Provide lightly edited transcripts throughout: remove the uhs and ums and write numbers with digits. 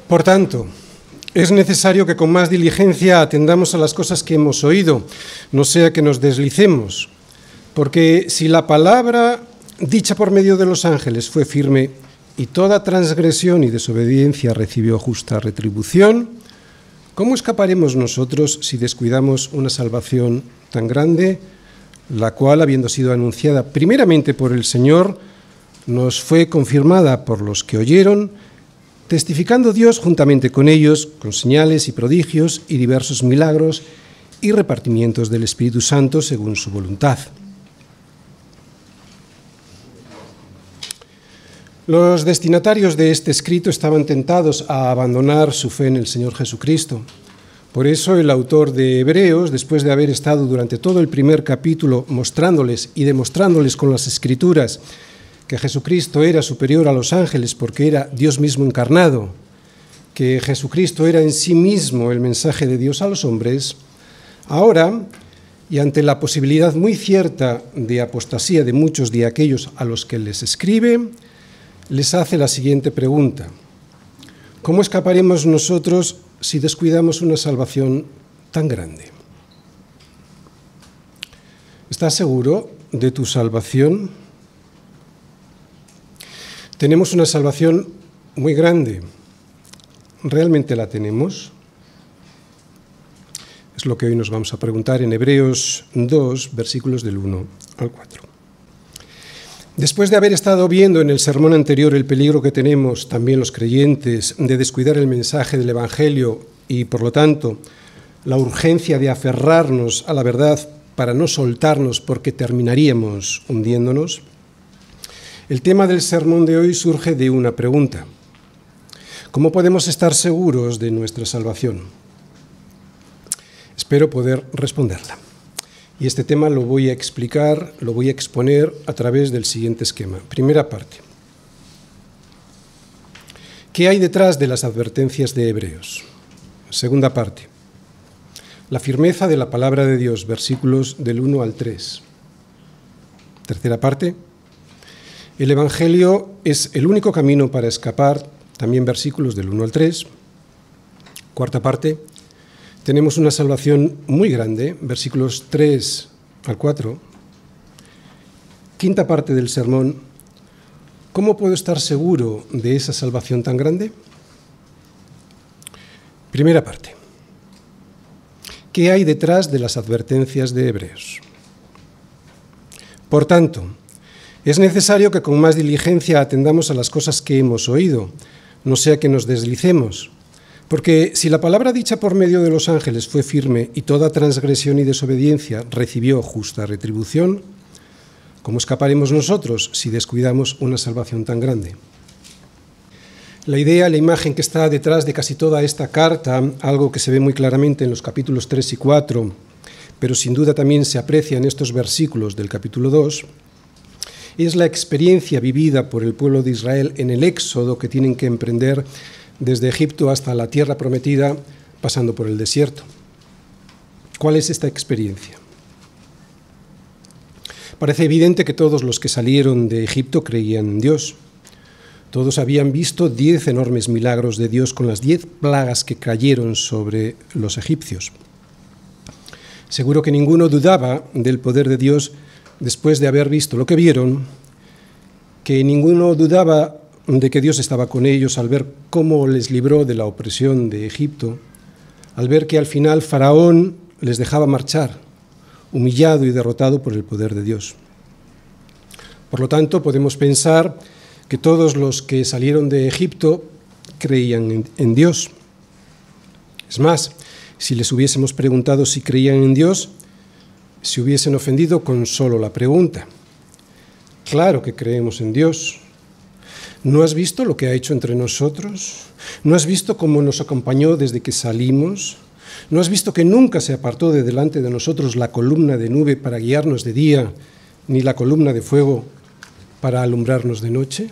Por tanto, es necesario que con más diligencia atendamos a las cosas que hemos oído, no sea que nos deslicemos, porque si la palabra dicha por medio de los ángeles fue firme y toda transgresión y desobediencia recibió justa retribución, ¿cómo escaparemos nosotros si descuidamos una salvación tan grande, la cual, habiendo sido anunciada primeramente por el Señor, nos fue confirmada por los que oyeron, testificando Dios juntamente con ellos, con señales y prodigios y diversos milagros y repartimientos del Espíritu Santo según su voluntad? Los destinatarios de este escrito estaban tentados a abandonar su fe en el Señor Jesucristo. Por eso el autor de Hebreos, después de haber estado durante todo el primer capítulo mostrándoles y demostrándoles con las Escrituras que Jesucristo era superior a los ángeles porque era Dios mismo encarnado, que Jesucristo era en sí mismo el mensaje de Dios a los hombres, ahora, y ante la posibilidad muy cierta de apostasía de muchos de aquellos a los que les escribe, les hace la siguiente pregunta: ¿cómo escaparemos nosotros si descuidamos una salvación tan grande? ¿Estás seguro de tu salvación? Tenemos una salvación muy grande. ¿Realmente la tenemos? Es lo que hoy nos vamos a preguntar en Hebreos 2, versículos del 1 al 4. Después de haber estado viendo en el sermón anterior el peligro que tenemos también los creyentes de descuidar el mensaje del Evangelio y, por lo tanto, la urgencia de aferrarnos a la verdad para no soltarnos porque terminaríamos hundiéndonos, el tema del sermón de hoy surge de una pregunta: ¿cómo podemos estar seguros de nuestra salvación? Espero poder responderla. Y este tema lo voy a explicar, lo voy a exponer a través del siguiente esquema. Primera parte: ¿qué hay detrás de las advertencias de Hebreos? Segunda parte: la firmeza de la palabra de Dios, versículos del 1 al 3. Tercera parte: el Evangelio es el único camino para escapar, también versículos del 1 al 3. Cuarta parte: tenemos una salvación muy grande, versículos 3 al 4. Quinta parte del sermón: ¿cómo puedo estar seguro de esa salvación tan grande? Primera parte: ¿qué hay detrás de las advertencias de Hebreos? Por tanto, es necesario que con más diligencia atendamos a las cosas que hemos oído, no sea que nos deslicemos. Porque si la palabra dicha por medio de los ángeles fue firme y toda transgresión y desobediencia recibió justa retribución, ¿cómo escaparemos nosotros si descuidamos una salvación tan grande? La idea, la imagen que está detrás de casi toda esta carta, algo que se ve muy claramente en los capítulos 3 y 4, pero sin duda también se aprecia en estos versículos del capítulo 2, es la experiencia vivida por el pueblo de Israel en el éxodo que tienen que emprender desde Egipto hasta la tierra prometida, pasando por el desierto. ¿Cuál es esta experiencia? Parece evidente que todos los que salieron de Egipto creían en Dios. Todos habían visto 10 enormes milagros de Dios con las 10 plagas que cayeron sobre los egipcios. Seguro que ninguno dudaba del poder de Dios después de haber visto lo que vieron, que ninguno dudaba de que Dios estaba con ellos al ver cómo les libró de la opresión de Egipto, al ver que al final Faraón les dejaba marchar, humillado y derrotado por el poder de Dios. Por lo tanto, podemos pensar que todos los que salieron de Egipto creían en Dios. Es más, si les hubiésemos preguntado si creían en Dios, se hubiesen ofendido con solo la pregunta. Claro que creemos en Dios. ¿No has visto lo que ha hecho entre nosotros? ¿No has visto cómo nos acompañó desde que salimos? ¿No has visto que nunca se apartó de delante de nosotros la columna de nube para guiarnos de día, ni la columna de fuego para alumbrarnos de noche?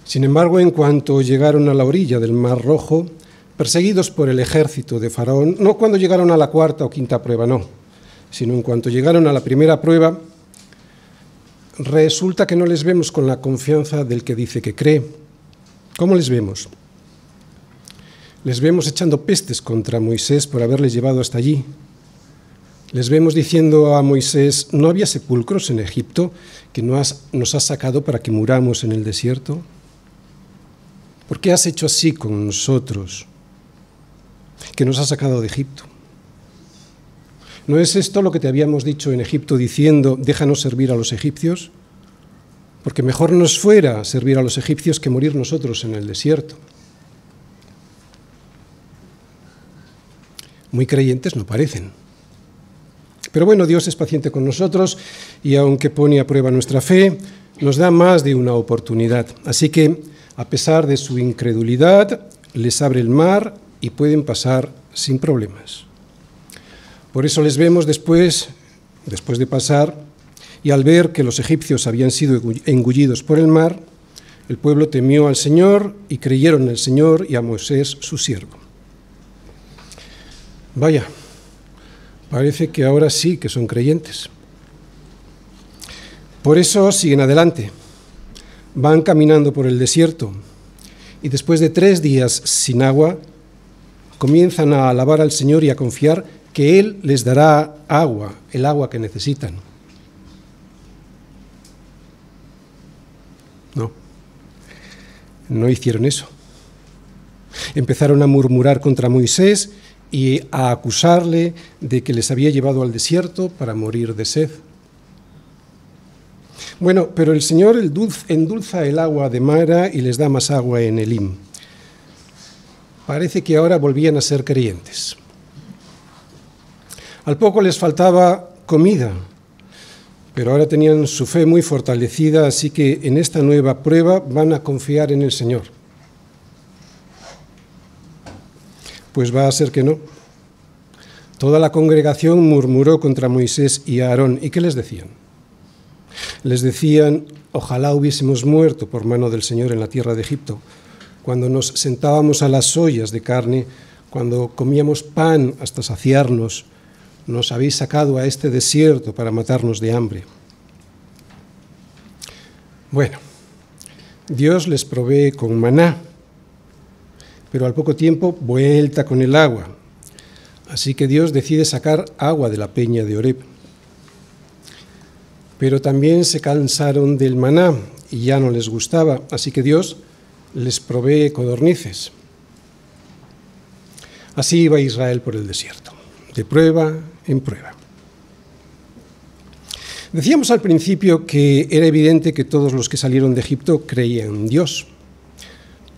Sin embargo, en cuanto llegaron a la orilla del Mar Rojo, perseguidos por el ejército de Faraón, no cuando llegaron a la cuarta o quinta prueba, no, sino en cuanto llegaron a la primera prueba, resulta que no les vemos con la confianza del que dice que cree, ¿Cómo les vemos? Les vemos echando pestes contra Moisés por haberles llevado hasta allí. Les vemos diciendo a Moisés: ¿no había sepulcros en Egipto que nos has sacado para que muramos en el desierto? ¿Por qué has hecho así con nosotros, que nos has sacado de Egipto? ¿No es esto lo que te habíamos dicho en Egipto diciendo: déjanos servir a los egipcios? Porque mejor nos fuera servir a los egipcios que morir nosotros en el desierto. Muy creyentes no parecen. Pero bueno, Dios es paciente con nosotros y aunque pone a prueba nuestra fe, nos da más de una oportunidad. Así que, a pesar de su incredulidad, les abre el mar y pueden pasar sin problemas. Por eso les vemos después de pasar, y al ver que los egipcios habían sido engullidos por el mar, el pueblo temió al Señor y creyeron en el Señor y a Moisés, su siervo. Vaya, parece que ahora sí que son creyentes. Por eso siguen adelante, van caminando por el desierto y después de 3 días sin agua, comienzan a alabar al Señor y a confiar que Él les dará agua, el agua que necesitan. No hicieron eso. Empezaron a murmurar contra Moisés y a acusarle de que les había llevado al desierto para morir de sed. Bueno, pero el Señor endulza el agua de Mara y les da más agua en Elim. Parece que ahora volvían a ser creyentes. Al poco les faltaba comida, pero ahora tenían su fe muy fortalecida, así que en esta nueva prueba van a confiar en el Señor. Pues va a ser que no. Toda la congregación murmuró contra Moisés y Aarón. ¿Y qué les decían? Les decían: ojalá hubiésemos muerto por mano del Señor en la tierra de Egipto, cuando nos sentábamos a las ollas de carne, cuando comíamos pan hasta saciarnos. Nos habéis sacado a este desierto para matarnos de hambre. Bueno, Dios les provee con maná, pero al poco tiempo vuelta con el agua. Así que Dios decide sacar agua de la peña de Oreb. Pero también se cansaron del maná y ya no les gustaba, así que Dios les provee codornices. Así iba Israel por el desierto, de prueba en prueba. Decíamos al principio que era evidente que todos los que salieron de Egipto creían en Dios.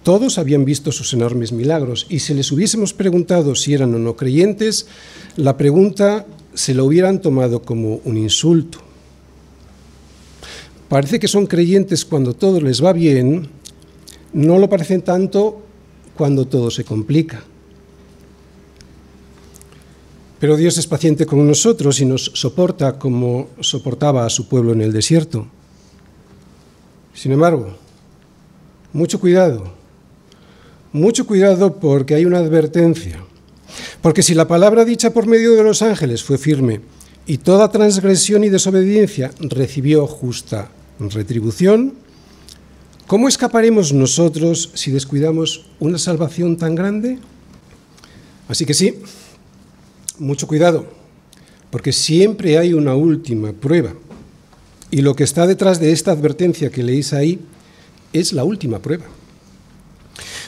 Todos habían visto sus enormes milagros y si les hubiésemos preguntado si eran o no creyentes, la pregunta se la hubieran tomado como un insulto. Parece que son creyentes cuando todo les va bien, no lo parecen tanto cuando todo se complica. Pero Dios es paciente con nosotros y nos soporta como soportaba a su pueblo en el desierto. Sin embargo, mucho cuidado porque hay una advertencia. Porque si la palabra dicha por medio de los ángeles fue firme y toda transgresión y desobediencia recibió justa retribución, ¿cómo escaparemos nosotros si descuidamos una salvación tan grande? Así que sí, mucho cuidado, porque siempre hay una última prueba. Y lo que está detrás de esta advertencia que leéis ahí es la última prueba.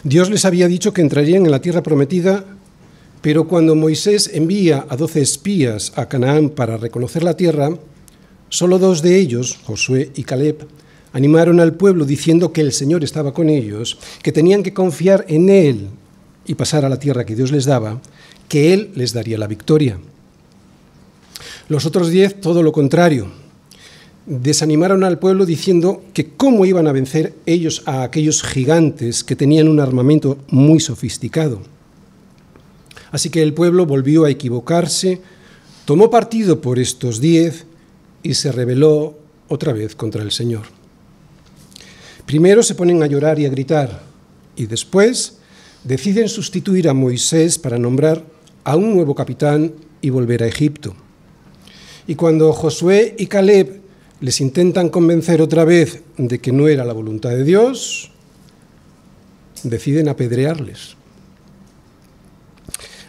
Dios les había dicho que entrarían en la tierra prometida, pero cuando Moisés envía a 12 espías a Canaán para reconocer la tierra, solo 2 de ellos, Josué y Caleb, animaron al pueblo diciendo que el Señor estaba con ellos, que tenían que confiar en Él y pasar a la tierra que Dios les daba, que Él les daría la victoria. Los otros 10, todo lo contrario, desanimaron al pueblo diciendo que cómo iban a vencer ellos a aquellos gigantes que tenían un armamento muy sofisticado. Así que el pueblo volvió a equivocarse, tomó partido por estos 10 y se rebeló otra vez contra el Señor. Primero se ponen a llorar y a gritar, y después deciden sustituir a Moisés para nombrar a un nuevo capitán y volver a Egipto. Y cuando Josué y Caleb les intentan convencer otra vez de que no era la voluntad de Dios, deciden apedrearles.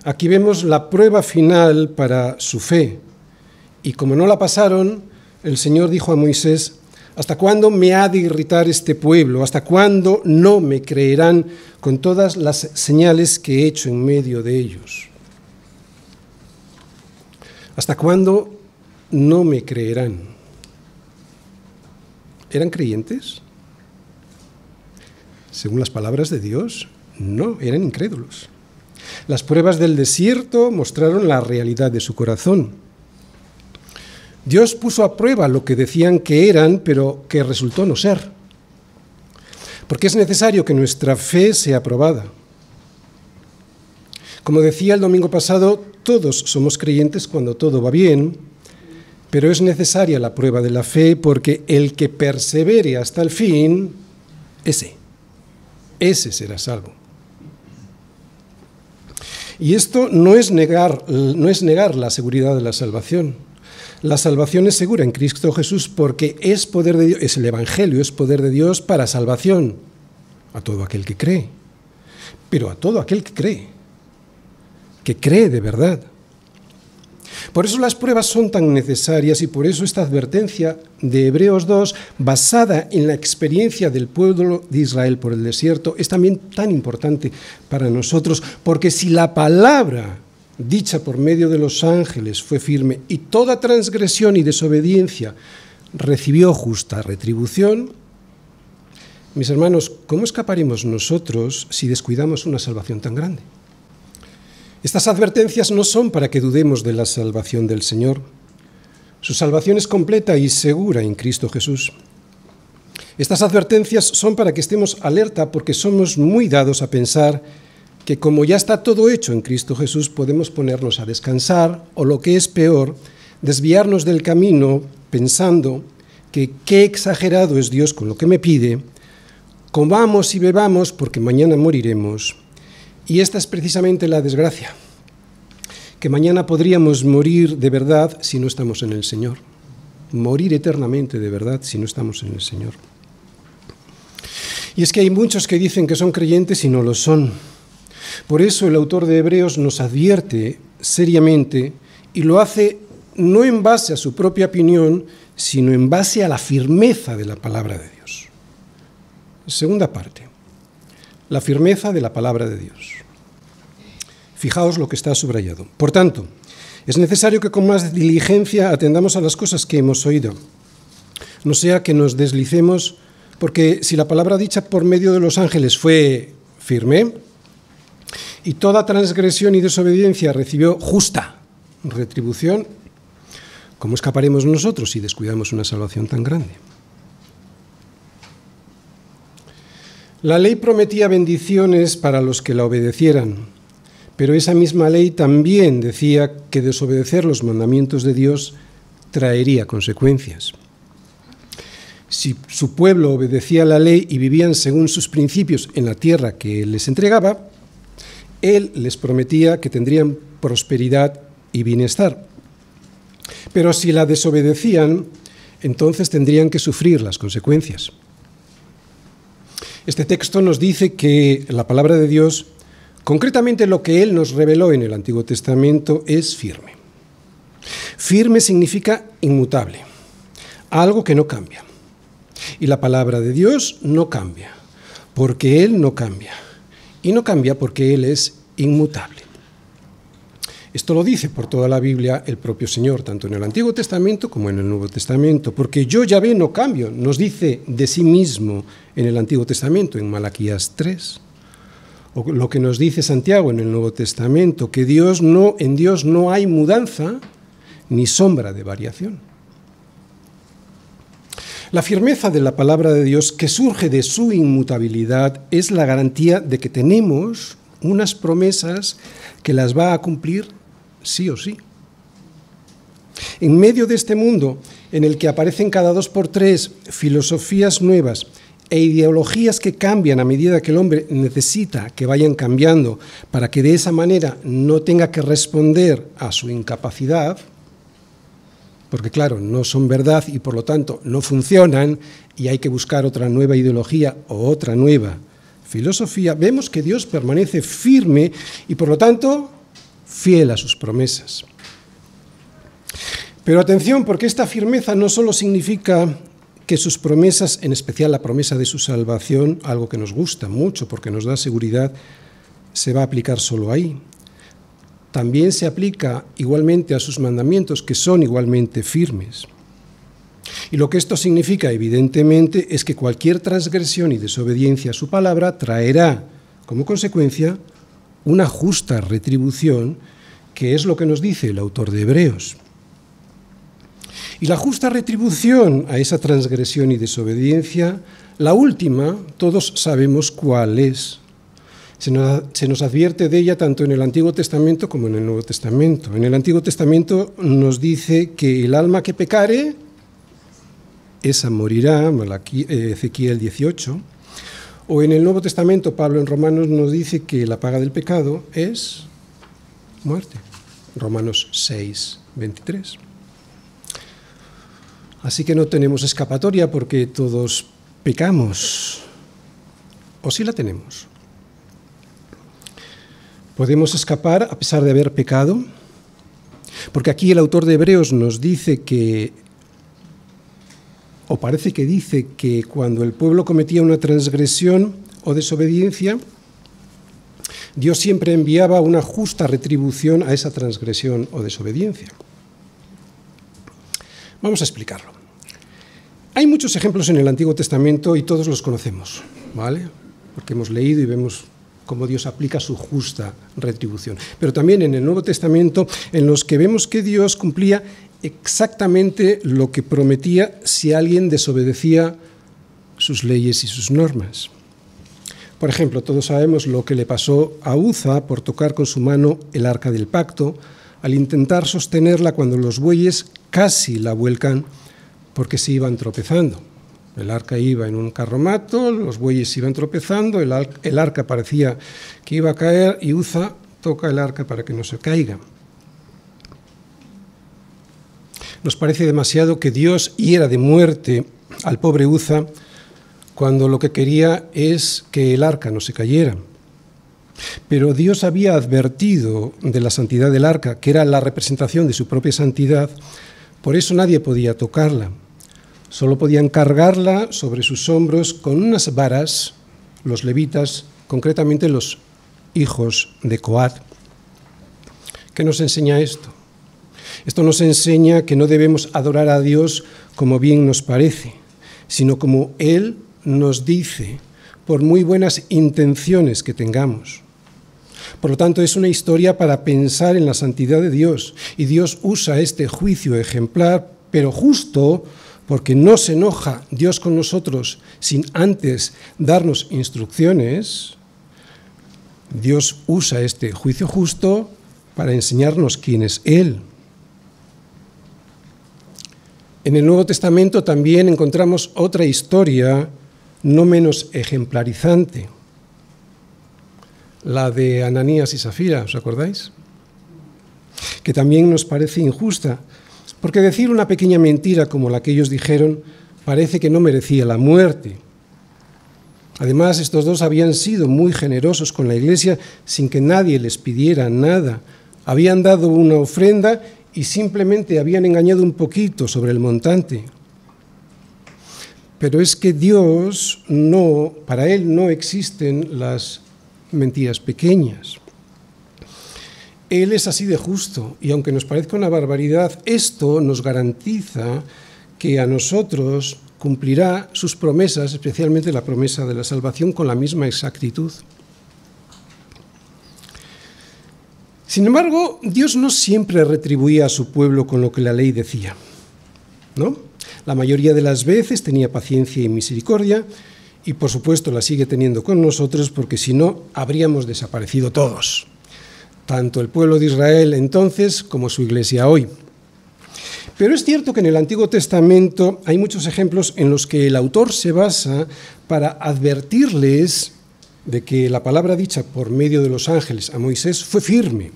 Aquí vemos la prueba final para su fe. Y como no la pasaron, el Señor dijo a Moisés: ¿hasta cuándo me ha de irritar este pueblo? ¿Hasta cuándo no me creerán con todas las señales que he hecho en medio de ellos? ¿Hasta cuándo no me creerán? ¿Eran creyentes? Según las palabras de Dios, no, eran incrédulos. Las pruebas del desierto mostraron la realidad de su corazón. Dios puso a prueba lo que decían que eran, pero que resultó no ser. Porque es necesario que nuestra fe sea probada. Como decía el domingo pasado, todos somos creyentes cuando todo va bien, pero es necesaria la prueba de la fe porque el que persevere hasta el fin, ese será salvo. Y esto no es negar la seguridad de la salvación. La salvación es segura en Cristo Jesús porque es poder de Dios, es el Evangelio, es poder de Dios para salvación a todo aquel que cree, pero a todo aquel que cree de verdad. Por eso las pruebas son tan necesarias y por eso esta advertencia de Hebreos 2, basada en la experiencia del pueblo de Israel por el desierto, es también tan importante para nosotros, porque si la palabra dicha por medio de los ángeles fue firme y toda transgresión y desobediencia recibió justa retribución, mis hermanos, ¿cómo escaparemos nosotros si descuidamos una salvación tan grande? Estas advertencias no son para que dudemos de la salvación del Señor. Su salvación es completa y segura en Cristo Jesús. Estas advertencias son para que estemos alerta porque somos muy dados a pensar que como ya está todo hecho en Cristo Jesús, podemos ponernos a descansar o, lo que es peor, desviarnos del camino pensando que qué exagerado es Dios con lo que me pide, comamos y bebamos porque mañana moriremos. Y esta es precisamente la desgracia, que mañana podríamos morir de verdad si no estamos en el Señor, morir eternamente de verdad si no estamos en el Señor. Y es que hay muchos que dicen que son creyentes y no lo son. Por eso el autor de Hebreos nos advierte seriamente y lo hace no en base a su propia opinión, sino en base a la firmeza de la palabra de Dios. Segunda parte. La firmeza de la palabra de Dios. Fijaos lo que está subrayado. Por tanto, es necesario que con más diligencia atendamos a las cosas que hemos oído, no sea que nos deslicemos, porque si la palabra dicha por medio de los ángeles fue firme, y toda transgresión y desobediencia recibió justa retribución, ¿cómo escaparemos nosotros si descuidamos una salvación tan grande? La ley prometía bendiciones para los que la obedecieran, pero esa misma ley también decía que desobedecer los mandamientos de Dios traería consecuencias. Si su pueblo obedecía la ley y vivían según sus principios en la tierra que Él les entregaba, Él les prometía que tendrían prosperidad y bienestar. Pero si la desobedecían, entonces tendrían que sufrir las consecuencias. Este texto nos dice que la palabra de Dios, concretamente lo que Él nos reveló en el Antiguo Testamento, es firme. Firme significa inmutable, algo que no cambia. Y la palabra de Dios no cambia, porque Él no cambia. Y no cambia porque Él es inmutable. Esto lo dice por toda la Biblia el propio Señor, tanto en el Antiguo Testamento como en el Nuevo Testamento, porque yo, Yahvé, no cambio, nos dice de sí mismo en el Antiguo Testamento, en Malaquías 3, o lo que nos dice Santiago en el Nuevo Testamento, que en Dios no hay mudanza ni sombra de variación. La firmeza de la palabra de Dios, que surge de su inmutabilidad, es la garantía de que tenemos unas promesas que las va a cumplir sí o sí. En medio de este mundo en el que aparecen cada 2 por 3 filosofías nuevas e ideologías que cambian a medida que el hombre necesita que vayan cambiando para que de esa manera no tenga que responder a su incapacidad, porque claro, no son verdad y por lo tanto no funcionan y hay que buscar otra nueva ideología o otra nueva filosofía, vemos que Dios permanece firme y, por lo tanto, fiel a sus promesas. Pero atención, porque esta firmeza no solo significa que sus promesas, en especial la promesa de su salvación, algo que nos gusta mucho porque nos da seguridad, se va a aplicar solo ahí. También se aplica igualmente a sus mandamientos, que son igualmente firmes. Y lo que esto significa, evidentemente, es que cualquier transgresión y desobediencia a su palabra traerá, como consecuencia, una justa retribución, que es lo que nos dice el autor de Hebreos. Y la justa retribución a esa transgresión y desobediencia, la última, todos sabemos cuál es. Se nos advierte de ella tanto en el Antiguo Testamento como en el Nuevo Testamento. En el Antiguo Testamento nos dice que el alma que pecare, esa morirá, Ezequiel 18. O en el Nuevo Testamento, Pablo en Romanos nos dice que la paga del pecado es muerte. Romanos 6, 23. Así que no tenemos escapatoria porque todos pecamos. ¿O sí la tenemos? ¿Podemos escapar a pesar de haber pecado? Porque aquí el autor de Hebreos nos dice que, o parece que dice que cuando el pueblo cometía una transgresión o desobediencia, Dios siempre enviaba una justa retribución a esa transgresión o desobediencia. Vamos a explicarlo. Hay muchos ejemplos en el Antiguo Testamento y todos los conocemos, ¿vale? Porque hemos leído y vemos cómo Dios aplica su justa retribución. Pero también en el Nuevo Testamento, en los que vemos que Dios cumplía exactamente lo que prometía si alguien desobedecía sus leyes y sus normas. Por ejemplo, todos sabemos lo que le pasó a Uza por tocar con su mano el arca del pacto, al intentar sostenerla cuando los bueyes casi la vuelcan porque se iban tropezando. El arca iba en un carromato, los bueyes iban tropezando, el arca parecía que iba a caer y Uza toca el arca para que no se caiga. Nos parece demasiado que Dios hiera de muerte al pobre Uza cuando lo que quería es que el arca no se cayera. Pero Dios había advertido de la santidad del arca, que era la representación de su propia santidad, por eso nadie podía tocarla. Solo podían cargarla sobre sus hombros con unas varas, los levitas, concretamente los hijos de Coat. ¿Qué nos enseña esto? Esto nos enseña que no debemos adorar a Dios como bien nos parece, sino como Él nos dice, por muy buenas intenciones que tengamos. Por lo tanto, es una historia para pensar en la santidad de Dios, y Dios usa este juicio ejemplar, pero justo, porque no se enoja Dios con nosotros sin antes darnos instrucciones. Dios usa este juicio justo para enseñarnos quién es Él. En el Nuevo Testamento también encontramos otra historia no menos ejemplarizante, la de Ananías y Safira, ¿os acordáis? Que también nos parece injusta, porque decir una pequeña mentira como la que ellos dijeron parece que no merecía la muerte. Además, estos dos habían sido muy generosos con la Iglesia sin que nadie les pidiera nada. Habían dado una ofrenda y simplemente habían engañado un poquito sobre el montante. Pero es que Dios para Él no existen las mentiras pequeñas. Él es así de justo, y aunque nos parezca una barbaridad, esto nos garantiza que a nosotros cumplirá sus promesas, especialmente la promesa de la salvación, con la misma exactitud. Sin embargo, Dios no siempre retribuía a su pueblo con lo que la ley decía, ¿no? La mayoría de las veces tenía paciencia y misericordia, y por supuesto la sigue teniendo con nosotros, porque si no, habríamos desaparecido todos. Tanto el pueblo de Israel entonces como su iglesia hoy. Pero es cierto que en el Antiguo Testamento hay muchos ejemplos en los que el autor se basa para advertirles de que la palabra dicha por medio de los ángeles a Moisés fue firme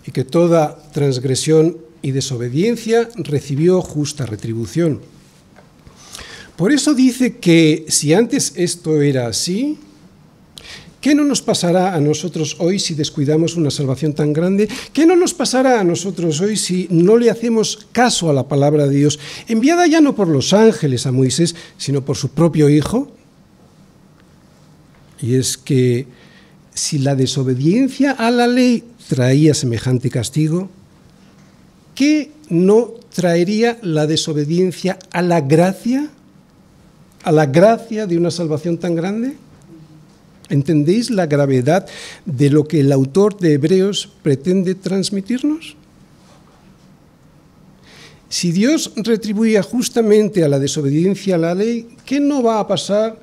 y que toda transgresión y desobediencia recibió justa retribución. Por eso dice que si antes esto era así, ¿Qué no nos pasará a nosotros hoy si descuidamos una salvación tan grande? ¿Qué no nos pasará a nosotros hoy si no le hacemos caso a la palabra de Dios, enviada ya no por los ángeles a Moisés, sino por su propio Hijo? Y es que si la desobediencia a la ley traía semejante castigo, ¿qué no traería la desobediencia a la gracia? ¿A la gracia de una salvación tan grande? ¿Entendéis la gravedad de lo que el autor de Hebreos pretende transmitirnos? Si Dios retribuía justamente a la desobediencia a la ley, ¿qué no va a pasar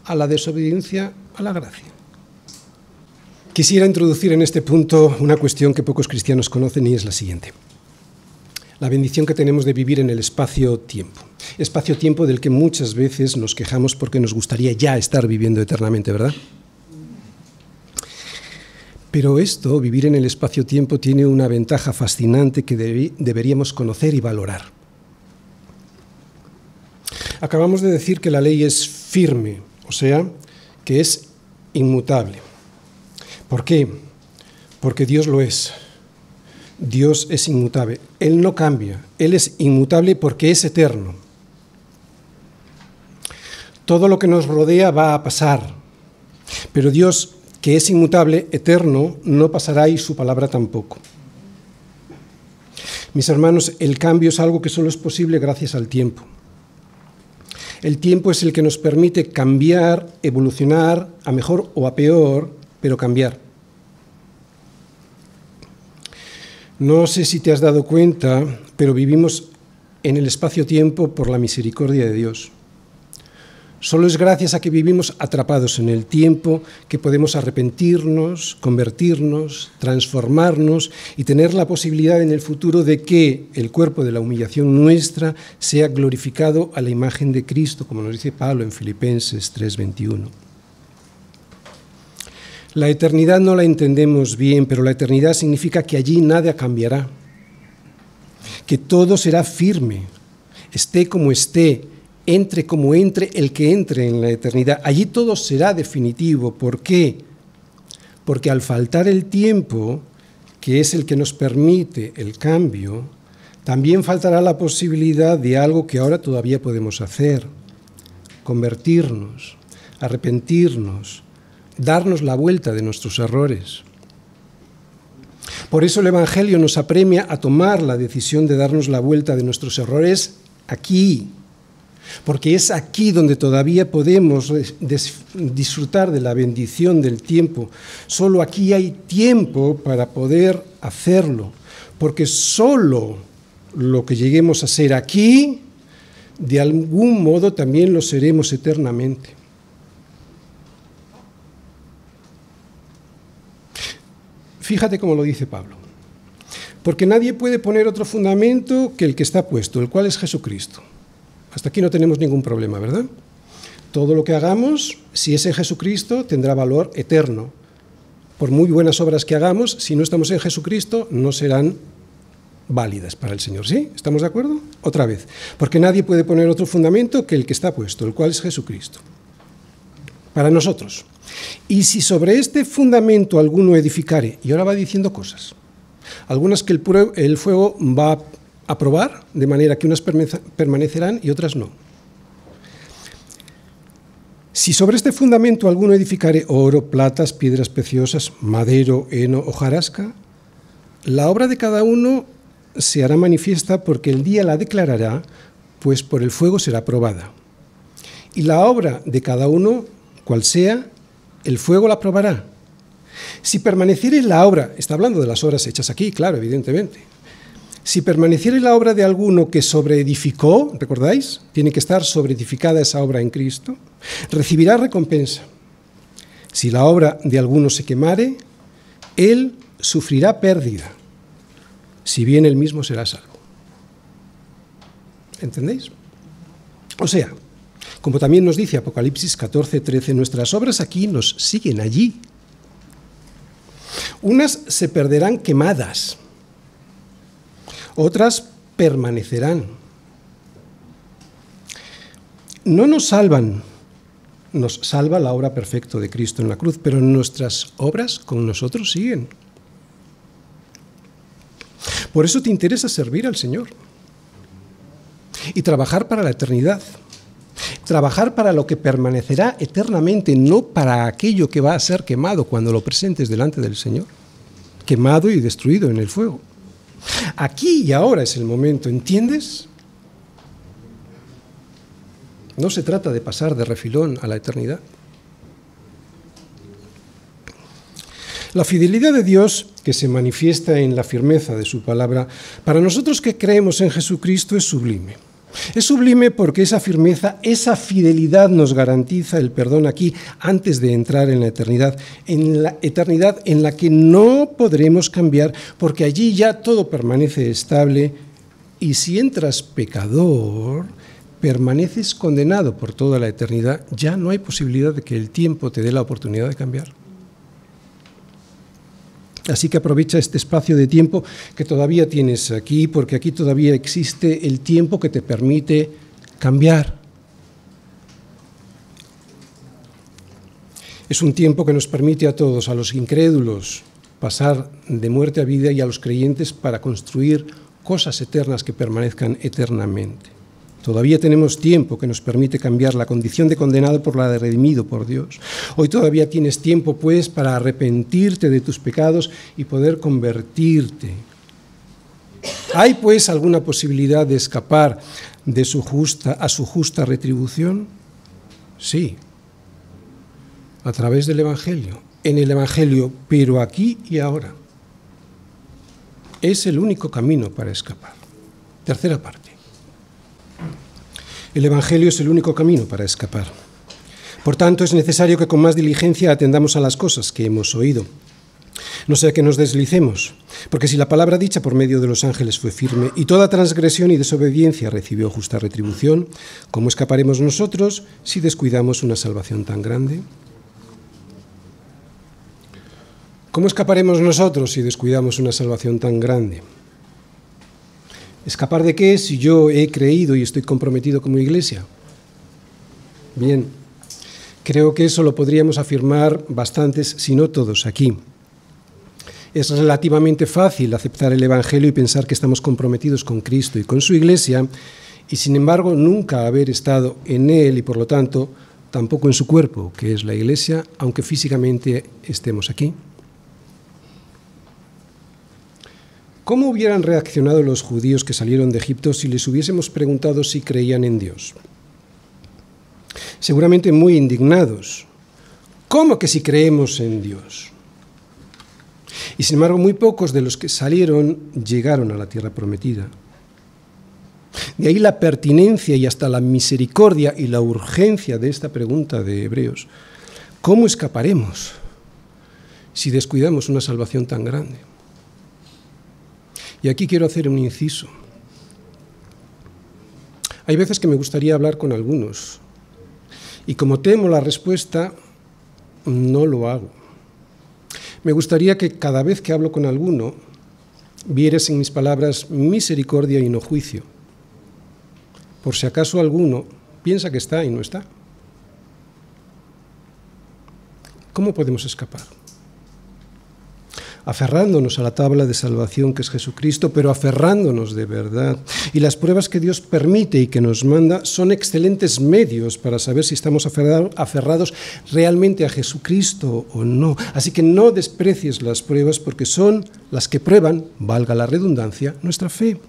a la desobediencia a la gracia? Quisiera introducir en este punto una cuestión que pocos cristianos conocen y es la siguiente. La bendición que tenemos de vivir en el espacio-tiempo. Espacio-tiempo del que muchas veces nos quejamos porque nos gustaría ya estar viviendo eternamente, ¿verdad? Pero esto, vivir en el espacio-tiempo, tiene una ventaja fascinante que deberíamos conocer y valorar. Acabamos de decir que la ley es firme, o sea, que es inmutable. ¿Por qué? Porque Dios lo es. Dios es inmutable. Él no cambia. Él es inmutable porque es eterno. Todo lo que nos rodea va a pasar. Pero Dios, que es inmutable, eterno, no pasará y su palabra tampoco. Mis hermanos, el cambio es algo que solo es posible gracias al tiempo. El tiempo es el que nos permite cambiar, evolucionar, a mejor o a peor, pero cambiar. No sé si te has dado cuenta, pero vivimos en el espacio-tiempo por la misericordia de Dios. Solo es gracias a que vivimos atrapados en el tiempo que podemos arrepentirnos, convertirnos, transformarnos y tener la posibilidad en el futuro de que el cuerpo de la humillación nuestra sea glorificado a la imagen de Cristo, como nos dice Pablo en Filipenses 3:21. La eternidad no la entendemos bien, pero la eternidad significa que allí nada cambiará, que todo será firme, esté como esté, entre como entre el que entre en la eternidad. Allí todo será definitivo. ¿Por qué? Porque al faltar el tiempo, que es el que nos permite el cambio, también faltará la posibilidad de algo que ahora todavía podemos hacer: convertirnos, arrepentirnos, darnos la vuelta de nuestros errores. Por eso el Evangelio nos apremia a tomar la decisión de darnos la vuelta de nuestros errores aquí, porque es aquí donde todavía podemos disfrutar de la bendición del tiempo. Solo aquí hay tiempo para poder hacerlo, porque solo lo que lleguemos a ser aquí, de algún modo también lo seremos eternamente. Fíjate cómo lo dice Pablo. Porque nadie puede poner otro fundamento que el que está puesto, el cual es Jesucristo. Hasta aquí no tenemos ningún problema, ¿verdad? Todo lo que hagamos, si es en Jesucristo, tendrá valor eterno. Por muy buenas obras que hagamos, si no estamos en Jesucristo, no serán válidas para el Señor. ¿Sí? ¿Estamos de acuerdo? Otra vez. Porque nadie puede poner otro fundamento que el que está puesto, el cual es Jesucristo. Para nosotros. Y si sobre este fundamento alguno edificare, y ahora va diciendo cosas, algunas que el fuego va a probar, de manera que unas permanecerán y otras no. Si sobre este fundamento alguno edificare oro, platas, piedras preciosas, madero, heno, hojarasca, la obra de cada uno se hará manifiesta porque el día la declarará, pues por el fuego será probada. Y la obra de cada uno, cual sea, el fuego la probará. Si permaneciere la obra, está hablando de las obras hechas aquí, claro, evidentemente. Si permaneciere la obra de alguno que sobreedificó, ¿recordáis? Tiene que estar sobreedificada esa obra en Cristo, recibirá recompensa. Si la obra de alguno se quemare, él sufrirá pérdida, si bien él mismo será salvo. ¿Entendéis? O sea, como también nos dice Apocalipsis 14:13, nuestras obras aquí nos siguen allí. Unas se perderán quemadas, otras permanecerán. No nos salvan, nos salva la obra perfecta de Cristo en la cruz, pero nuestras obras con nosotros siguen. Por eso te interesa servir al Señor y trabajar para la eternidad. Trabajar para lo que permanecerá eternamente, no para aquello que va a ser quemado cuando lo presentes delante del Señor, quemado y destruido en el fuego. Aquí y ahora es el momento, ¿entiendes? No se trata de pasar de refilón a la eternidad. La fidelidad de Dios, que se manifiesta en la firmeza de su palabra, para nosotros que creemos en Jesucristo es sublime. Es sublime porque esa firmeza, esa fidelidad nos garantiza el perdón aquí antes de entrar en la eternidad en la que no podremos cambiar, porque allí ya todo permanece estable y si entras pecador, permaneces condenado por toda la eternidad, ya no hay posibilidad de que el tiempo te dé la oportunidad de cambiar. Así que aprovecha este espacio de tiempo que todavía tienes aquí, porque aquí todavía existe el tiempo que te permite cambiar. Es un tiempo que nos permite a todos, a los incrédulos, pasar de muerte a vida y a los creyentes para construir cosas eternas que permanezcan eternamente. Todavía tenemos tiempo que nos permite cambiar la condición de condenado por la de redimido por Dios. Hoy todavía tienes tiempo, pues, para arrepentirte de tus pecados y poder convertirte. ¿Hay, pues, alguna posibilidad de escapar de a su justa retribución? Sí, a través del Evangelio, en el Evangelio, pero aquí y ahora. Es el único camino para escapar. Tercera parte. El Evangelio es el único camino para escapar. Por tanto, es necesario que con más diligencia atendamos a las cosas que hemos oído. No sea que nos deslicemos, porque si la palabra dicha por medio de los ángeles fue firme y toda transgresión y desobediencia recibió justa retribución, ¿cómo escaparemos nosotros si descuidamos una salvación tan grande? ¿Cómo escaparemos nosotros si descuidamos una salvación tan grande? ¿Escapar de qué si yo he creído y estoy comprometido como iglesia? Bien, creo que eso lo podríamos afirmar bastantes, si no todos, aquí. Es relativamente fácil aceptar el Evangelio y pensar que estamos comprometidos con Cristo y con su iglesia, y sin embargo nunca haber estado en él y por lo tanto tampoco en su cuerpo, que es la iglesia, aunque físicamente estemos aquí. ¿Cómo hubieran reaccionado los judíos que salieron de Egipto si les hubiésemos preguntado si creían en Dios? Seguramente muy indignados. ¿Cómo que si creemos en Dios? Y sin embargo, muy pocos de los que salieron llegaron a la tierra prometida. De ahí la pertinencia y hasta la misericordia y la urgencia de esta pregunta de Hebreos. ¿Cómo escaparemos si descuidamos una salvación tan grande? Y aquí quiero hacer un inciso. Hay veces que me gustaría hablar con algunos, y como temo la respuesta, no lo hago. Me gustaría que cada vez que hablo con alguno, vieras en mis palabras misericordia y no juicio, por si acaso alguno piensa que está y no está. ¿Cómo podemos escapar? Aferrándonos a la tabla de salvación que es Jesucristo, pero aferrándonos de verdad. Y las pruebas que Dios permite y que nos manda son excelentes medios para saber si estamos aferrados realmente a Jesucristo o no. Así que no desprecies las pruebas porque son las que prueban, valga la redundancia, nuestra fe.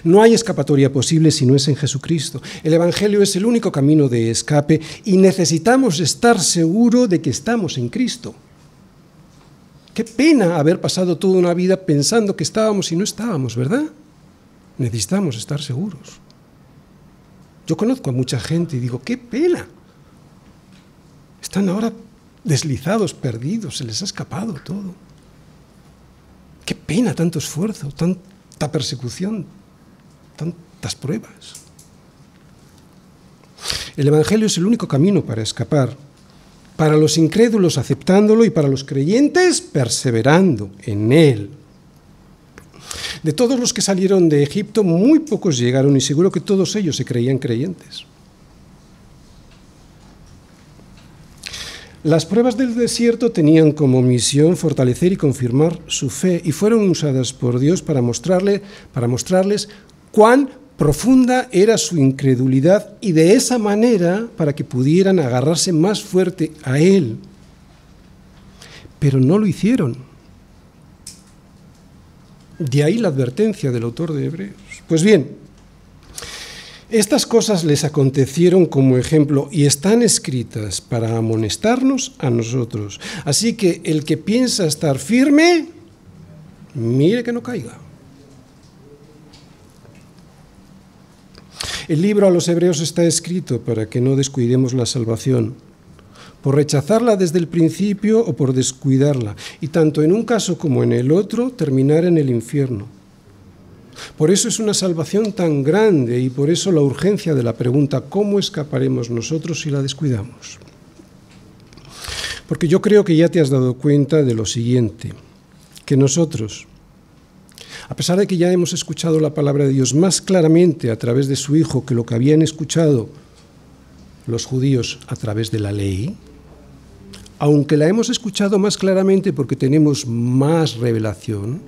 No hay escapatoria posible si no es en Jesucristo. El Evangelio es el único camino de escape y necesitamos estar seguros de que estamos en Cristo. Qué pena haber pasado toda una vida pensando que estábamos y no estábamos, ¿verdad? Necesitamos estar seguros. Yo conozco a mucha gente y digo, qué pena. Están ahora deslizados, perdidos, se les ha escapado todo. Qué pena, tanto esfuerzo, tanta persecución, tantas pruebas. El Evangelio es el único camino para escapar. Para los incrédulos aceptándolo y para los creyentes perseverando en él. De todos los que salieron de Egipto, muy pocos llegaron y seguro que todos ellos se creían creyentes. Las pruebas del desierto tenían como misión fortalecer y confirmar su fe y fueron usadas por Dios para mostrarles cuán profunda era su incredulidad y de esa manera para que pudieran agarrarse más fuerte a Él. Pero no lo hicieron. De ahí la advertencia del autor de Hebreos. Pues bien, estas cosas les acontecieron como ejemplo y están escritas para amonestarnos a nosotros. Así que el que piensa estar firme, mire que no caiga. El libro a los Hebreos está escrito para que no descuidemos la salvación, por rechazarla desde el principio o por descuidarla, y tanto en un caso como en el otro, terminar en el infierno. Por eso es una salvación tan grande y por eso la urgencia de la pregunta ¿cómo escaparemos nosotros si la descuidamos? Porque yo creo que ya te has dado cuenta de lo siguiente, que nosotros, a pesar de que ya hemos escuchado la palabra de Dios más claramente a través de su Hijo que lo que habían escuchado los judíos a través de la ley, aunque la hemos escuchado más claramente porque tenemos más revelación,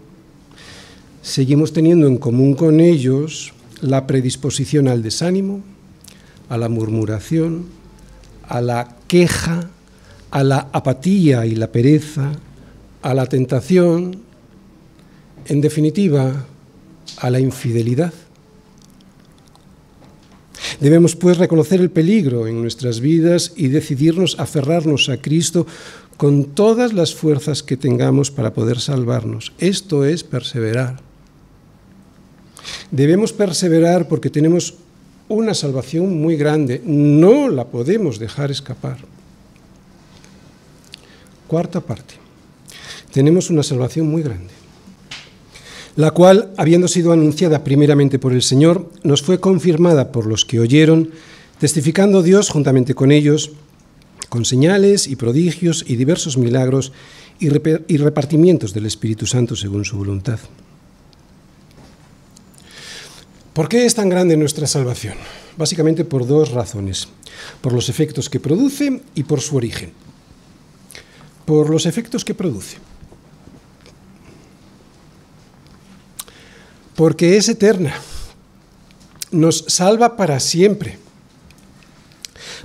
seguimos teniendo en común con ellos la predisposición al desánimo, a la murmuración, a la queja, a la apatía y la pereza, a la tentación, en definitiva, a la infidelidad. Debemos, pues, reconocer el peligro en nuestras vidas y decidirnos a aferrarnos a Cristo con todas las fuerzas que tengamos para poder salvarnos. Esto es perseverar. Debemos perseverar porque tenemos una salvación muy grande. No la podemos dejar escapar. Cuarta parte. Tenemos una salvación muy grande, la cual, habiendo sido anunciada primeramente por el Señor, nos fue confirmada por los que oyeron, testificando Dios juntamente con ellos, con señales y prodigios y diversos milagros y repartimientos del Espíritu Santo según su voluntad. ¿Por qué es tan grande nuestra salvación? Básicamente por dos razones, por los efectos que produce y por su origen. Por los efectos que produce. Porque es eterna, nos salva para siempre,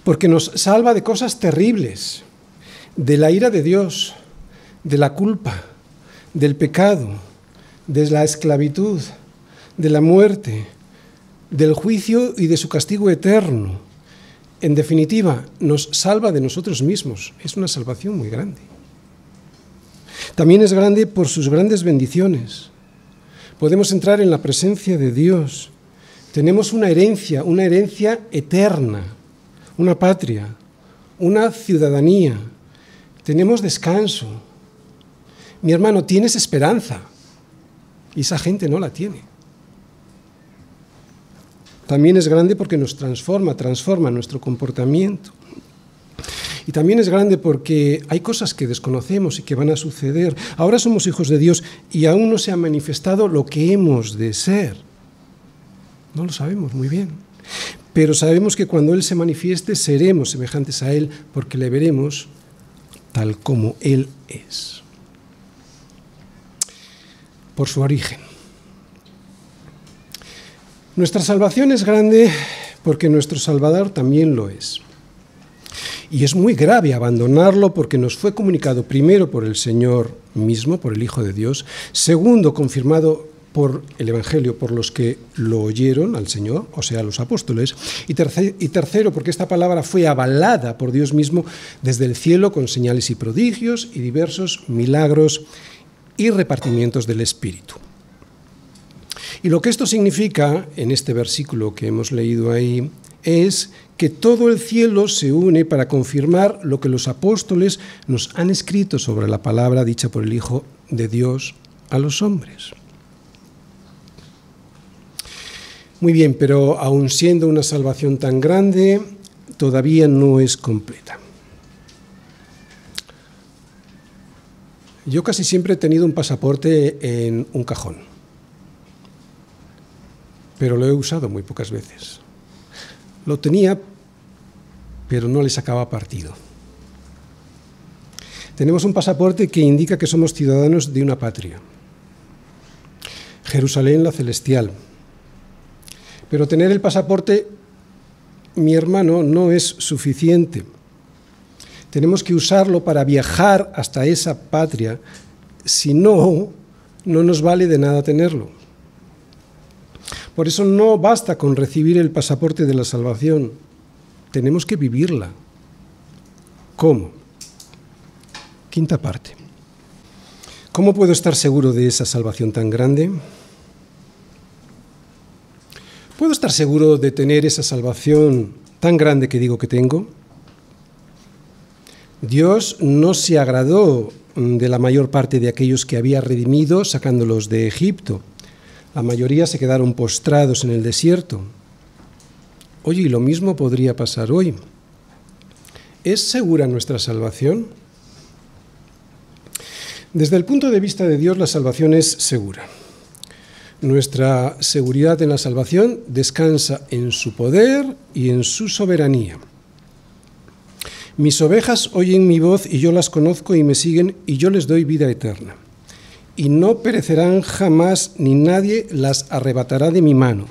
porque nos salva de cosas terribles, de la ira de Dios, de la culpa, del pecado, de la esclavitud, de la muerte, del juicio y de su castigo eterno. En definitiva, nos salva de nosotros mismos. Es una salvación muy grande. También es grande por sus grandes bendiciones. Podemos entrar en la presencia de Dios. Tenemos una herencia eterna, una patria, una ciudadanía. Tenemos descanso. Mi hermano, tienes esperanza. Y esa gente no la tiene. También es grande porque nos transforma nuestro comportamiento. Y también es grande porque hay cosas que desconocemos y que van a suceder. Ahora somos hijos de Dios y aún no se ha manifestado lo que hemos de ser. No lo sabemos muy bien. Pero sabemos que cuando Él se manifieste seremos semejantes a Él porque le veremos tal como Él es. Por su origen. Nuestra salvación es grande porque nuestro Salvador también lo es. Y es muy grave abandonarlo porque nos fue comunicado primero por el Señor mismo, por el Hijo de Dios, segundo, confirmado por el Evangelio, por los que lo oyeron al Señor, o sea, los apóstoles, y tercero, porque esta palabra fue avalada por Dios mismo desde el cielo con señales y prodigios y diversos milagros y repartimientos del Espíritu. Y lo que esto significa, en este versículo que hemos leído ahí, es que todo el cielo se une para confirmar lo que los apóstoles nos han escrito sobre la palabra dicha por el Hijo de Dios a los hombres. Muy bien, pero aun siendo una salvación tan grande, todavía no es completa. Yo casi siempre he tenido un pasaporte en un cajón, pero lo he usado muy pocas veces. Lo tenía, pero no le sacaba partido. Tenemos un pasaporte que indica que somos ciudadanos de una patria, Jerusalén la celestial. Pero tener el pasaporte, mi hermano, no es suficiente. Tenemos que usarlo para viajar hasta esa patria. Si no, no nos vale de nada tenerlo. Por eso no basta con recibir el pasaporte de la salvación. Tenemos que vivirla. ¿Cómo? Quinta parte. ¿Cómo puedo estar seguro de esa salvación tan grande? ¿Puedo estar seguro de tener esa salvación tan grande que digo que tengo? Dios no se agradó de la mayor parte de aquellos que había redimido sacándolos de Egipto. La mayoría se quedaron postrados en el desierto. Oye, y lo mismo podría pasar hoy. ¿Es segura nuestra salvación? Desde el punto de vista de Dios, la salvación es segura. Nuestra seguridad en la salvación descansa en su poder y en su soberanía. Mis ovejas oyen mi voz y yo las conozco y me siguen y yo les doy vida eterna. Y no perecerán jamás ni nadie las arrebatará de mi mano.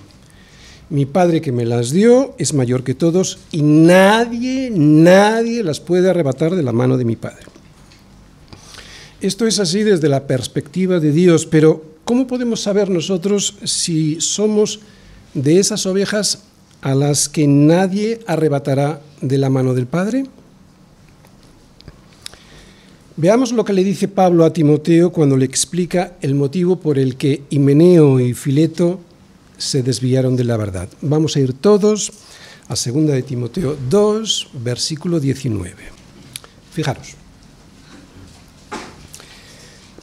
Mi Padre que me las dio es mayor que todos y nadie las puede arrebatar de la mano de mi Padre. Esto es así desde la perspectiva de Dios, pero ¿cómo podemos saber nosotros si somos de esas ovejas a las que nadie arrebatará de la mano del Padre? Veamos lo que le dice Pablo a Timoteo cuando le explica el motivo por el que Himeneo y Fileto se desviaron de la verdad. Vamos a ir todos a 2 de Timoteo 2, versículo 19. Fijaros.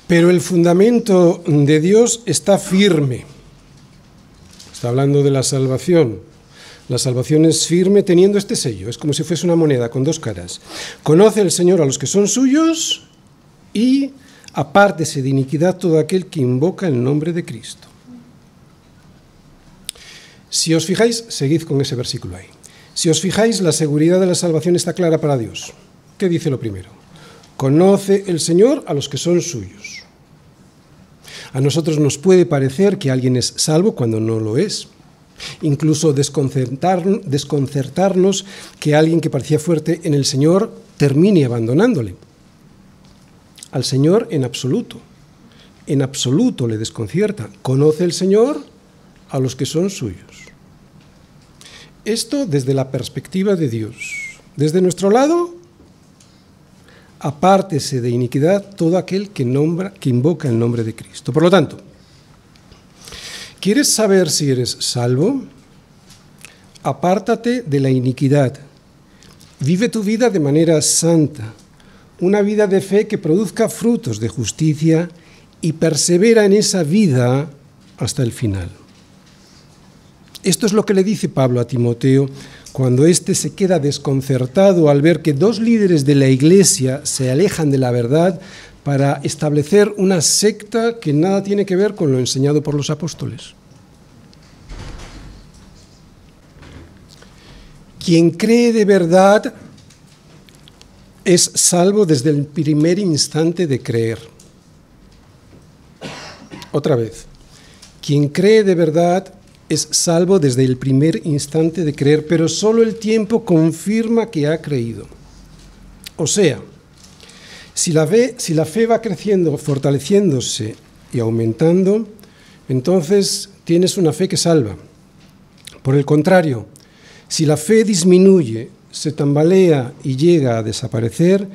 Pero el fundamento de Dios está firme. Está hablando de la salvación. La salvación es firme teniendo este sello. Es como si fuese una moneda con dos caras. Conoce el Señor a los que son suyos y apártese de iniquidad todo aquel que invoca el nombre de Cristo. Si os fijáis, seguid con ese versículo ahí. Si os fijáis, la seguridad de la salvación está clara para Dios. ¿Qué dice lo primero? Conoce el Señor a los que son suyos. A nosotros nos puede parecer que alguien es salvo cuando no lo es. Incluso desconcertarnos que alguien que parecía fuerte en el Señor termine abandonándole. Al Señor en absoluto le desconcierta. Conoce el Señor a los que son suyos. Esto desde la perspectiva de Dios. Desde nuestro lado, apártese de iniquidad todo aquel que invoca el nombre de Cristo. Por lo tanto, ¿quieres saber si eres salvo? Apártate de la iniquidad. Vive tu vida de manera santa, una vida de fe que produzca frutos de justicia y persevera en esa vida hasta el final. Esto es lo que le dice Pablo a Timoteo cuando éste se queda desconcertado al ver que dos líderes de la Iglesia se alejan de la verdad para establecer una secta que nada tiene que ver con lo enseñado por los apóstoles. Quien cree de verdad es salvo desde el primer instante de creer. Otra vez, quien cree de verdad es salvo desde el primer instante de creer, pero solo el tiempo confirma que ha creído. O sea, si la fe va creciendo, fortaleciéndose y aumentando, entonces tienes una fe que salva. Por el contrario, si la fe disminuye, se tambalea y llega a desaparecer,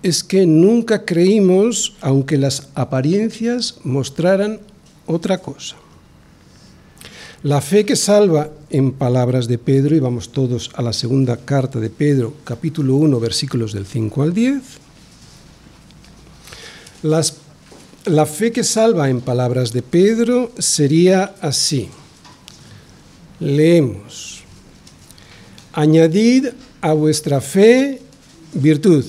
es que nunca creímos, aunque las apariencias mostraran otra cosa. La fe que salva, en palabras de Pedro, y vamos todos a la segunda carta de Pedro, capítulo 1, versículos del 5 al 10. La fe que salva, en palabras de Pedro, sería así. Leemos. Añadid a vuestra fe virtud.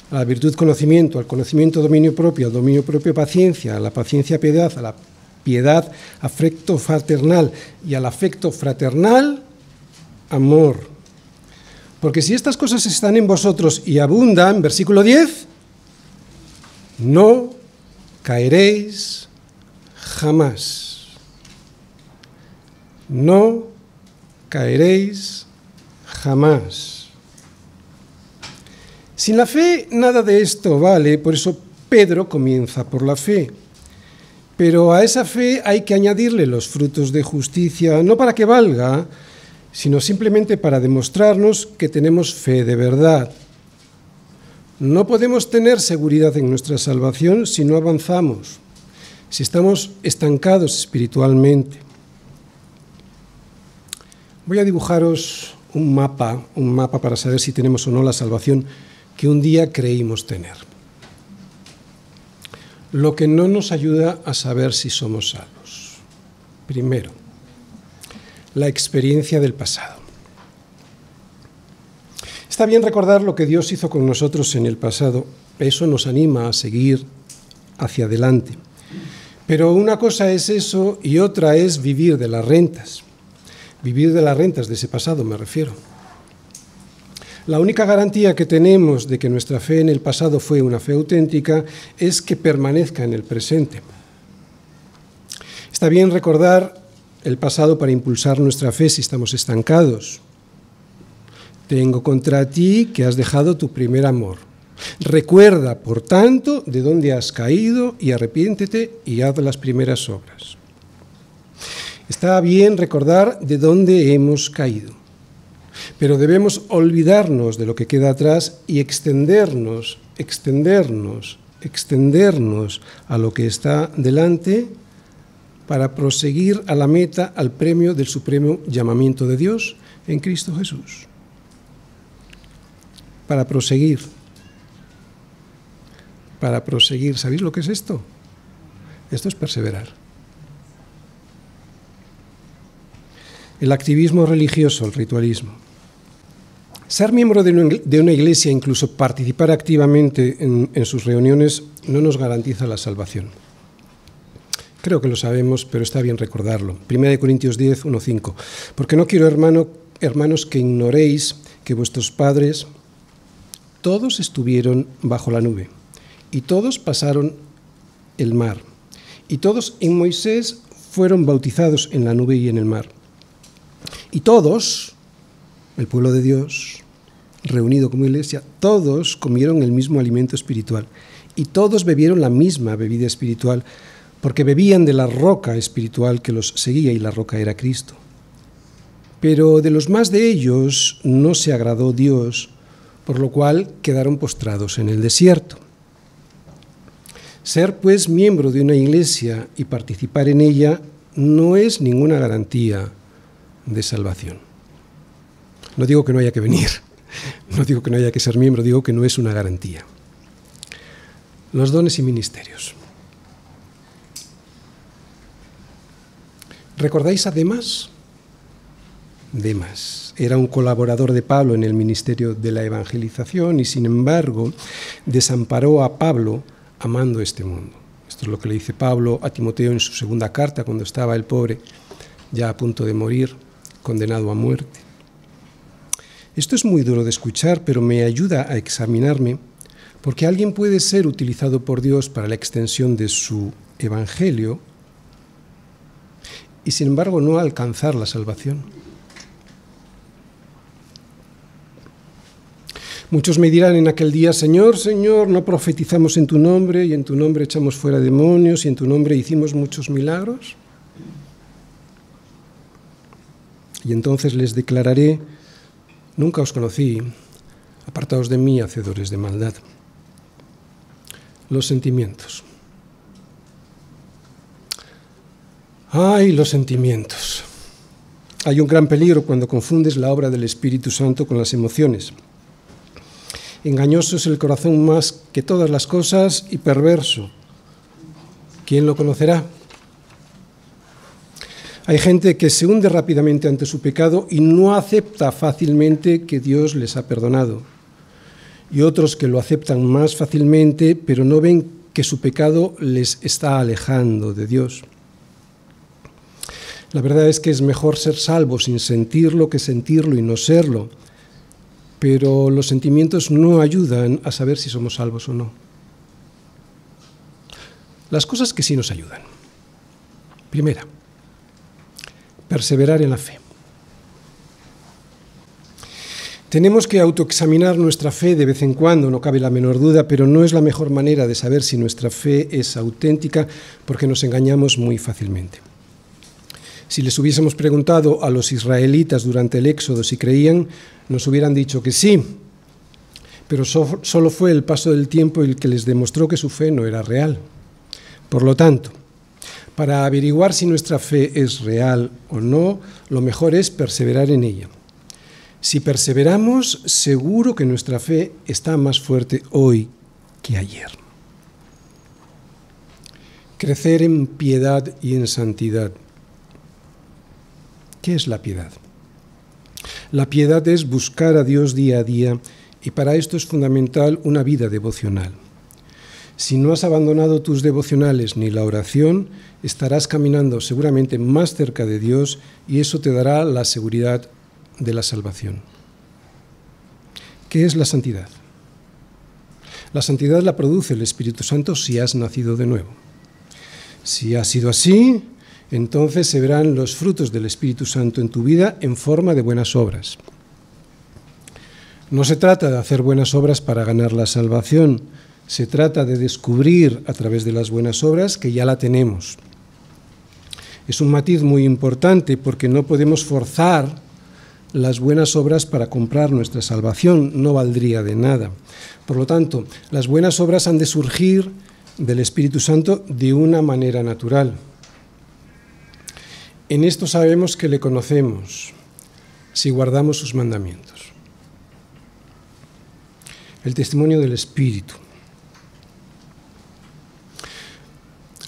A la virtud conocimiento, al conocimiento dominio propio, al dominio propio paciencia, a la paciencia piedad, a la piedad, afecto fraternal y al afecto fraternal, amor. Porque si estas cosas están en vosotros y abundan, versículo 10, no caeréis jamás. No caeréis jamás. Sin la fe nada de esto vale, por eso Pedro comienza por la fe. Pero a esa fe hay que añadirle los frutos de justicia, no para que valga, sino simplemente para demostrarnos que tenemos fe de verdad. No podemos tener seguridad en nuestra salvación si no avanzamos, si estamos estancados espiritualmente. Voy a dibujaros un mapa para saber si tenemos o no la salvación que un día creímos tener. Lo que no nos ayuda a saber si somos salvos. Primero, la experiencia del pasado. Está bien recordar lo que Dios hizo con nosotros en el pasado. Eso nos anima a seguir hacia adelante. Pero una cosa es eso y otra es vivir de las rentas. Vivir de las rentas de ese pasado, me refiero. La única garantía que tenemos de que nuestra fe en el pasado fue una fe auténtica es que permanezca en el presente. Está bien recordar el pasado para impulsar nuestra fe si estamos estancados. Tengo contra ti que has dejado tu primer amor. Recuerda, por tanto, de dónde has caído y arrepiéntete y haz las primeras obras. Está bien recordar de dónde hemos caído, pero debemos olvidarnos de lo que queda atrás y extendernos a lo que está delante para proseguir a la meta, al premio del supremo llamamiento de Dios en Cristo Jesús. Para proseguir. ¿Sabéis lo que es esto? Esto es perseverar. El activismo religioso, el ritualismo. Ser miembro de una iglesia, incluso participar activamente en sus reuniones, no nos garantiza la salvación. Creo que lo sabemos, pero está bien recordarlo. 1 Corintios 10, 1, 5. Porque no quiero, hermanos, que ignoréis que vuestros padres todos estuvieron bajo la nube, y todos pasaron el mar, y todos en Moisés fueron bautizados en la nube y en el mar. Y todos, el pueblo de Dios, reunido como iglesia, todos comieron el mismo alimento espiritual y todos bebieron la misma bebida espiritual, porque bebían de la roca espiritual que los seguía y la roca era Cristo. Pero de los más de ellos no se agradó Dios, por lo cual quedaron postrados en el desierto. Ser, pues, miembro de una iglesia y participar en ella no es ninguna garantía de salvación. No digo que no haya que venir, no digo que no haya que ser miembro, digo que no es una garantía. Los dones y ministerios. ¿Recordáis a Demas? Demas era un colaborador de Pablo en el ministerio de la evangelización y, sin embargo, desamparó a Pablo amando este mundo. Esto es lo que le dice Pablo a Timoteo en su segunda carta, cuando estaba el pobre ya a punto de morir, condenado a muerte. Esto es muy duro de escuchar, pero me ayuda a examinarme, porque alguien puede ser utilizado por Dios para la extensión de su evangelio y, sin embargo, no alcanzar la salvación. Muchos me dirán en aquel día: Señor, Señor, ¿no profetizamos en tu nombre, y en tu nombre echamos fuera demonios, y en tu nombre hicimos muchos milagros? Y entonces les declararé: nunca os conocí, apartaos de mí, hacedores de maldad. Los sentimientos. ¡Ay, los sentimientos! Hay un gran peligro cuando confundes la obra del Espíritu Santo con las emociones. Engañoso es el corazón más que todas las cosas y perverso. ¿Quién lo conocerá? Hay gente que se hunde rápidamente ante su pecado y no acepta fácilmente que Dios les ha perdonado. Y otros que lo aceptan más fácilmente, pero no ven que su pecado les está alejando de Dios. La verdad es que es mejor ser salvo sin sentirlo que sentirlo y no serlo. Pero los sentimientos no ayudan a saber si somos salvos o no. Las cosas que sí nos ayudan. Primera, perseverar en la fe. Tenemos que autoexaminar nuestra fe de vez en cuando, no cabe la menor duda, pero no es la mejor manera de saber si nuestra fe es auténtica, porque nos engañamos muy fácilmente. Si les hubiésemos preguntado a los israelitas durante el Éxodo si creían, nos hubieran dicho que sí, pero solo fue el paso del tiempo el que les demostró que su fe no era real. Por lo tanto, para averiguar si nuestra fe es real o no, lo mejor es perseverar en ella. Si perseveramos, seguro que nuestra fe está más fuerte hoy que ayer. Crecer en piedad y en santidad. ¿Qué es la piedad? La piedad es buscar a Dios día a día, y para esto es fundamental una vida devocional. Si no has abandonado tus devocionales ni la oración, estarás caminando seguramente más cerca de Dios, y eso te dará la seguridad de la salvación. ¿Qué es la santidad? La santidad la produce el Espíritu Santo si has nacido de nuevo. Si ha sido así, entonces se verán los frutos del Espíritu Santo en tu vida en forma de buenas obras. No se trata de hacer buenas obras para ganar la salvación, se trata de descubrir a través de las buenas obras que ya la tenemos. Es un matiz muy importante porque no podemos forzar las buenas obras para comprar nuestra salvación, no valdría de nada. Por lo tanto, las buenas obras han de surgir del Espíritu Santo de una manera natural. En esto sabemos que le conocemos, si guardamos sus mandamientos. El testimonio del Espíritu.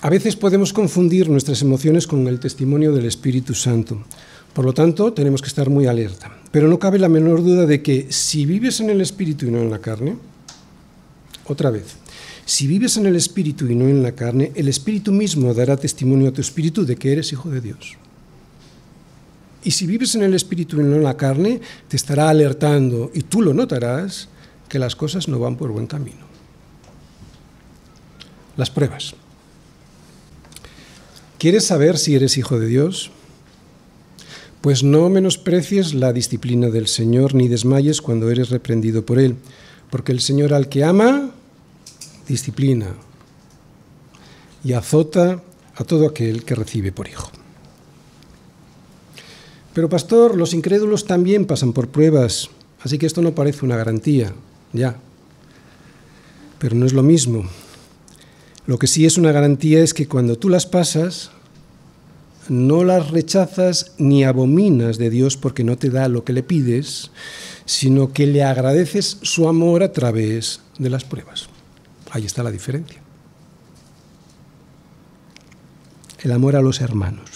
A veces podemos confundir nuestras emociones con el testimonio del Espíritu Santo. Por lo tanto, tenemos que estar muy alerta. Pero no cabe la menor duda de que si vives en el Espíritu y no en la carne, otra vez, si vives en el Espíritu y no en la carne, el Espíritu mismo dará testimonio a tu espíritu de que eres hijo de Dios. Y si vives en el Espíritu y no en la carne, te estará alertando y tú lo notarás que las cosas no van por buen camino. Las pruebas. ¿Quieres saber si eres hijo de Dios? Pues no menosprecies la disciplina del Señor ni desmayes cuando eres reprendido por Él, porque el Señor al que ama, disciplina y azota a todo aquel que recibe por hijo. Pero pastor, los incrédulos también pasan por pruebas, así que esto no parece una garantía, ya. Pero no es lo mismo. Lo que sí es una garantía es que cuando tú las pasas, no las rechazas ni abominas de Dios porque no te da lo que le pides, sino que le agradeces su amor a través de las pruebas. Ahí está la diferencia. El amor a los hermanos.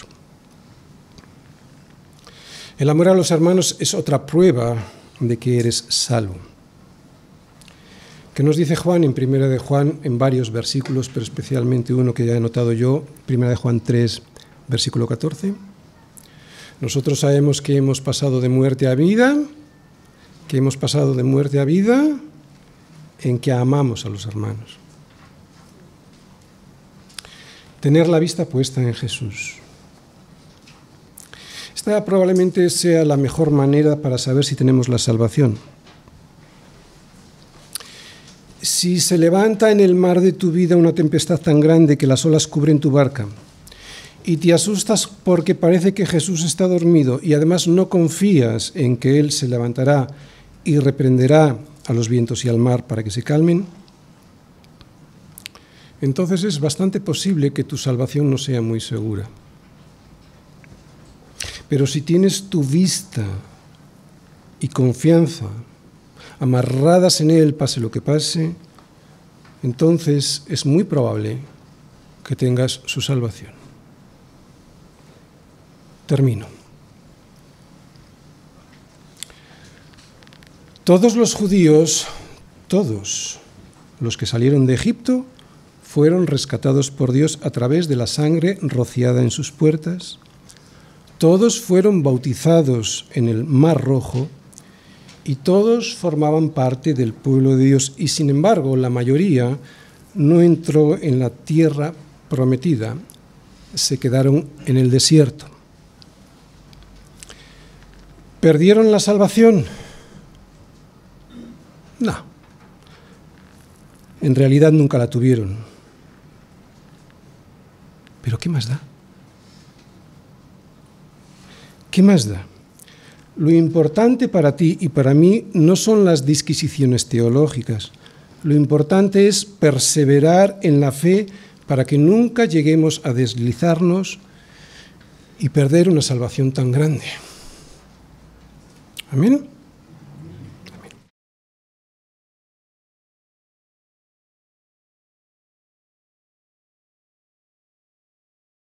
El amor a los hermanos es otra prueba de que eres salvo. ¿Qué nos dice Juan en Primera de Juan en varios versículos, pero especialmente uno que ya he notado yo, Primera de Juan 3, versículo 14? Nosotros sabemos que hemos pasado de muerte a vida, en que amamos a los hermanos. Tener la vista puesta en Jesús. Esta probablemente sea la mejor manera para saber si tenemos la salvación. Si se levanta en el mar de tu vida una tempestad tan grande que las olas cubren tu barca y te asustas porque parece que Jesús está dormido y además no confías en que Él se levantará y reprenderá a los vientos y al mar para que se calmen, entonces es bastante posible que tu salvación no sea muy segura. Pero si tienes tu vista y confianza amarradas en Él, pase lo que pase, entonces es muy probable que tengas su salvación. Termino. Todos los judíos, todos los que salieron de Egipto, fueron rescatados por Dios a través de la sangre rociada en sus puertas. Todos fueron bautizados en el Mar Rojo y todos formaban parte del pueblo de Dios. Y sin embargo, la mayoría no entró en la tierra prometida, se quedaron en el desierto. ¿Perdieron la salvación? No. En realidad nunca la tuvieron. ¿Pero qué más da? ¿Qué más da? Lo importante para ti y para mí no son las disquisiciones teológicas. Lo importante es perseverar en la fe para que nunca lleguemos a deslizarnos y perder una salvación tan grande. Amén.